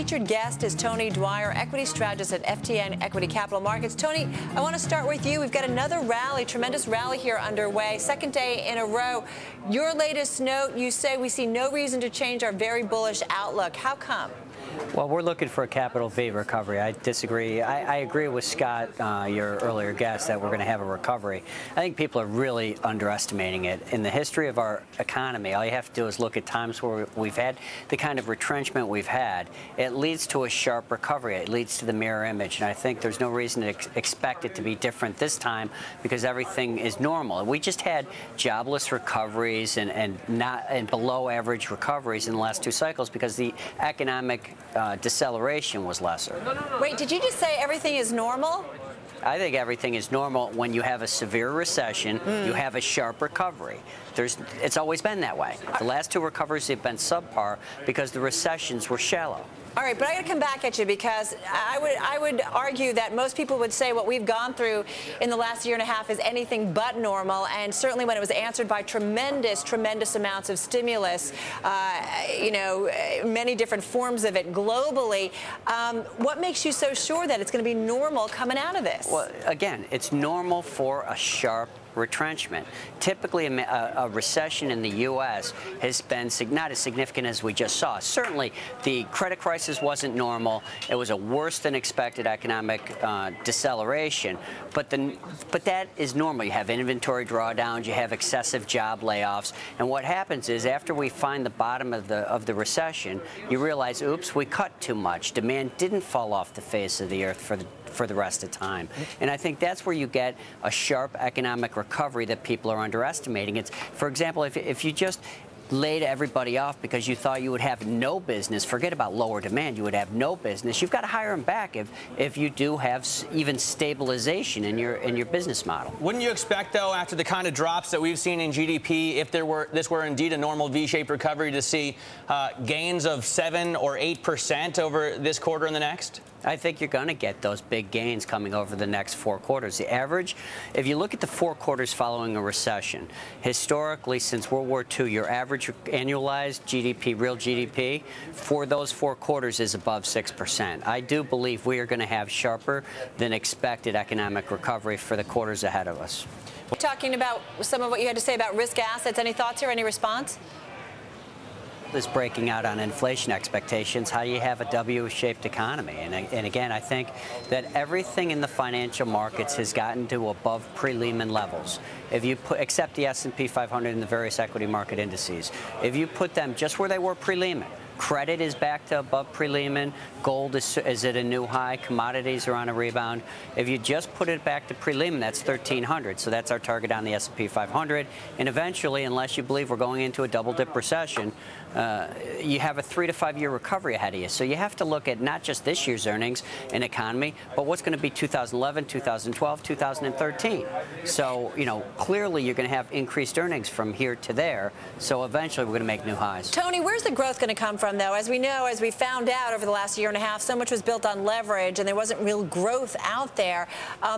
featured guest is Tony Dwyer, equity strategist at FTN Equity Capital Markets. Tony, I want to start with you. We've got another rally, tremendous rally here underway, second day in a row. Your latest note, you say we see no reason to change our very bullish outlook. How come? Well, we're looking for a capital V recovery. I disagree. I agree with Scott, your earlier guest, that we're going to have a recovery. I think people are really underestimating it. In the history of our economy, all you have to do is look at times where we've had the kind of retrenchment we've had. It leads to a sharp recovery. It leads to the mirror image. And I think there's no reason to expect it to be different this time because everything is normal. We just had jobless recoveries and below average recoveries in the last two cycles because the economic deceleration was lesser. Wait, did you just say everything is normal? I think everything is normal. When you have a severe recession, you have a sharp recovery. It's always been that way. The last two recoveries have been subpar because the recessions were shallow. All right, but I got to come back at you because I would argue that most people would say what we've gone through in the last year and a half is anything but normal, and certainly when it was answered by tremendous amounts of stimulus, many different forms of it globally. What makes you so sure that it's going to be normal coming out of this? Well, again, it's normal for a sharp retrenchment. Typically, a recession in the U.S. has been not as significant as we just saw. Certainly, the credit crisis wasn't normal. It was a worse than expected economic deceleration. But that is normal. You have inventory drawdowns. You have excessive job layoffs. And what happens is after we find the bottom of the recession, you realize, oops, we cut too much. Demand didn't fall off the face of the earth for the rest of time. And I think that's where you get a sharp economic recovery that people are underestimating. It's, for example, if you just laid everybody off because you thought you would have no business, forget about lower demand, you would have no business, you've got to hire them back if you do have even stabilization in your business model. Wouldn't you expect, though, after the kind of drops that we've seen in GDP, if this were indeed a normal V-shaped recovery, to see gains of 7 or 8% over this quarter and the next? I think you're going to get those big gains coming over the next 4 quarters. The average, if you look at the 4 quarters following a recession, historically since World War II, your average annualized GDP, real GDP, for those 4 quarters is above 6%. I do believe we are going to have sharper than expected economic recovery for the quarters ahead of us. Talking about some of what you had to say about risk assets, any thoughts here, any response? Is breaking out on inflation expectations, how do you have a W-shaped economy? And again, I think that everything in the financial markets has gotten to above pre-Lehman levels. If you except the S&P 500 and the various equity market indices, if you put them just where they were pre-Lehman, credit is back to above pre-Lehman. Gold is at a new high. Commodities are on a rebound. If you just put it back to pre-Lehman, that's 1,300. So that's our target on the S&P 500. And eventually, unless you believe we're going into a double-dip recession, you have a 3 to 5 year recovery ahead of you. So you have to look at not just this year's earnings and economy, but what's going to be 2011, 2012, 2013. So, clearly you're going to have increased earnings from here to there. So eventually we're going to make new highs. Tony, where's the growth going to come from, though? As we know, as we found out over the last year and a half, so much was built on leverage and there wasn't real growth out there.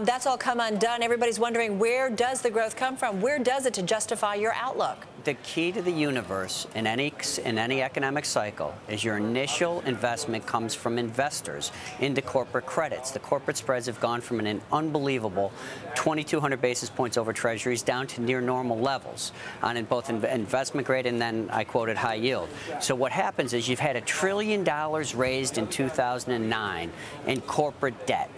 That's all come undone. Everybody's wondering, where does the growth come from? Where does it to justify your outlook? The key to the universe in any economic cycle is your initial investment comes from investors into corporate credits. The corporate spreads have gone from an unbelievable 2,200 basis points over treasuries down to near normal levels on both investment grade and then I quoted high yield. So what happens is you've had $1 trillion raised in 2009 in corporate debt.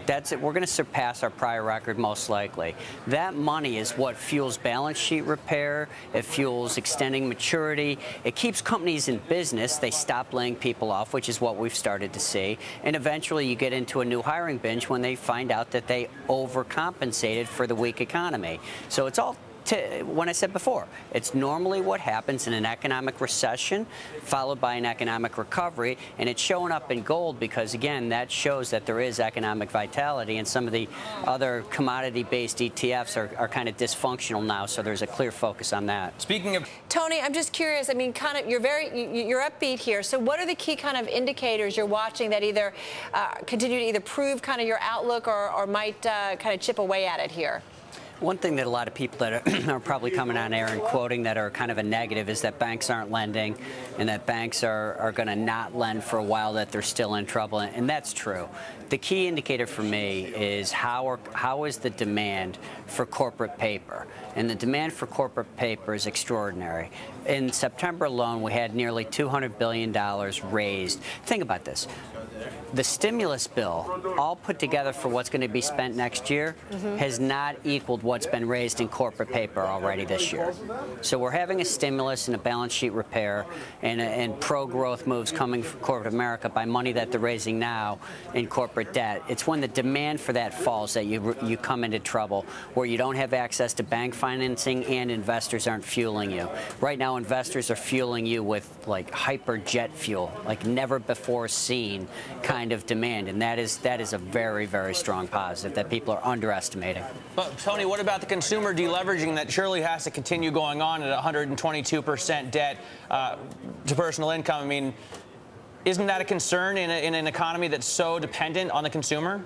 That's it. We're going to surpass our prior record most likely. That money is what fuels balance sheet repair. It fuels extending maturity. It keeps companies in business. They stop laying people off, which is what we've started to see. And eventually you get into a new hiring binge when they find out that they overcompensated for the weak economy. So it's all when I said before, it's normally what happens in an economic recession followed by an economic recovery, and it's showing up in gold because, again, that shows that there is economic vitality, and some of the other commodity-based ETFs are kind of dysfunctional now, so there's a clear focus on that. Speaking of Tony, I'm just curious. I mean, you're upbeat here. So what are the key kind of indicators you're watching that either continue to either prove kind of your outlook or might kind of chip away at it here? One thing that a lot of people that are probably coming on air and quoting that are kind of a negative is that banks aren't lending and that banks are going to not lend for a while, that they're still in trouble. And that's true. The key indicator for me is how is the demand for corporate paper. And the demand for corporate paper is extraordinary. In September alone, we had nearly $200 billion raised. Think about this. The stimulus bill, all put together for what's going to be spent next year, has not equaled what's been raised in corporate paper already this year. So we're having a stimulus and a balance sheet repair and pro-growth moves coming from corporate America by money that they're raising now in corporate debt. It's when the demand for that falls that you come into trouble, where you don't have access to bank financing and investors aren't fueling you. Right now, investors are fueling you with like hyper jet fuel, like never before seen kind of demand, and that is a very, very strong positive that people are underestimating. But Tony, what about the consumer deleveraging that surely has to continue going on at 122% debt to personal income? I mean, isn't that a concern in an economy that's so dependent on the consumer?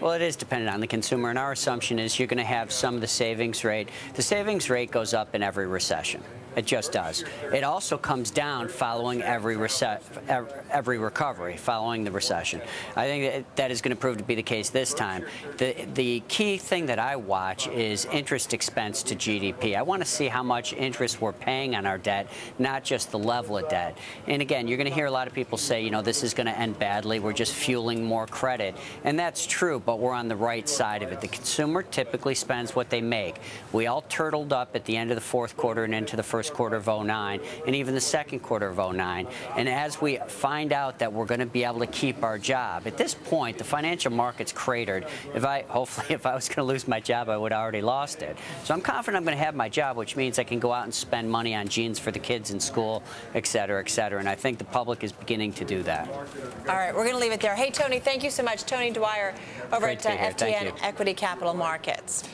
Well, it is dependent on the consumer, and our assumption is you're going to have some of the savings rate. The savings rate goes up in every recession. It just does. It also comes down following every recovery, following the recession. I think that is going to prove to be the case this time. The key thing that I watch is interest expense to GDP. I want to see how much interest we're paying on our debt, not just the level of debt. And again, you're going to hear a lot of people say, you know, this is going to end badly. We're just fueling more credit. And that's true, but we're on the right side of it. The consumer typically spends what they make. We all turtled up at the end of the fourth quarter and into the first quarter of 09 and even the second quarter of 09. And as we find out that we're going to be able to keep our job, at this point, the financial market's cratered. Hopefully, if I was going to lose my job, I would have already lost it. So I'm confident I'm going to have my job, which means I can go out and spend money on jeans for the kids in school, et cetera, et cetera. And I think the public is beginning to do that. All right, we're going to leave it there. Hey, Tony, thank you so much. Tony Dwyer over at FTN Equity Capital Markets.